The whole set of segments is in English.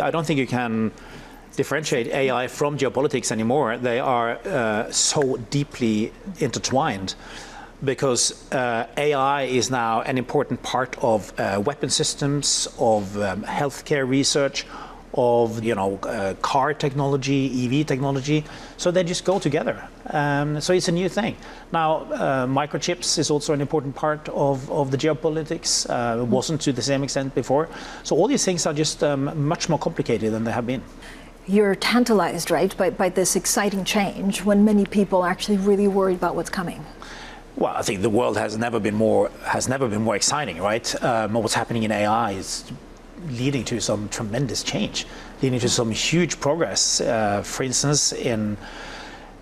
I don't think you can differentiate AI from geopolitics anymore. They are so deeply intertwined because AI is now an important part of weapon systems, of healthcare research, of car technology, EV technology. So they just go together. So it's a new thing. Now, microchips is also an important part of the geopolitics. It wasn't to the same extent before. So all these things are just much more complicated than they have been. You're tantalized, right, by this exciting change when many people are actually really worried about what's coming. Well, I think the world has never been more exciting, right? What's happening in AI is leading to some tremendous change, leading to some huge progress. For instance, in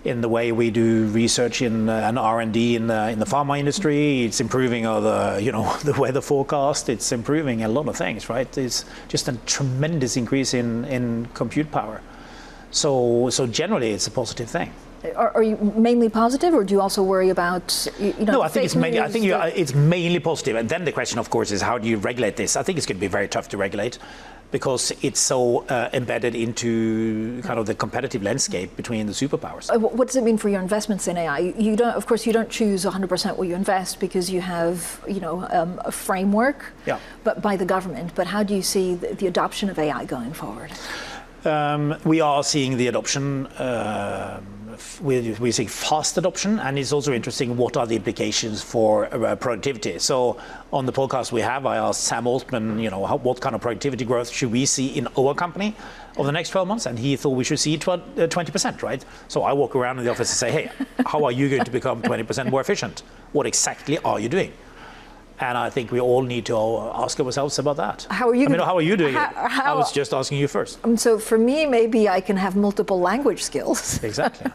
the way we do research and R&D in the pharma industry, it's improving the weather forecast. It's improving a lot of things, right? It's just a tremendous increase in compute power. So generally, it's a positive thing. Are you mainly positive, or do you also worry about No, I think it's mainly. It's mainly positive, and then the question, of course, is how do you regulate this? I think it's going to be very tough to regulate because it's so embedded into kind of the competitive landscape between the superpowers. What does it mean for your investments in AI? You don't, of course, you don't choose 100% where you invest because you have a framework, but by the government. But how do you see the adoption of AI going forward? We are seeing the adoption. We're seeing fast adoption, and it's also interesting what are the implications for productivity. So on the podcast we have, I asked Sam Altman, what kind of productivity growth should we see in our company over the next 12 months? And he thought we should see 20%, right? So I walk around in the office and say, hey, how are you going to become 20% more efficient? What exactly are you doing? And I think we all need to ask ourselves about that. How are you? How are you doing it? I was just asking you first. So for me, maybe I can have multiple language skills. Exactly.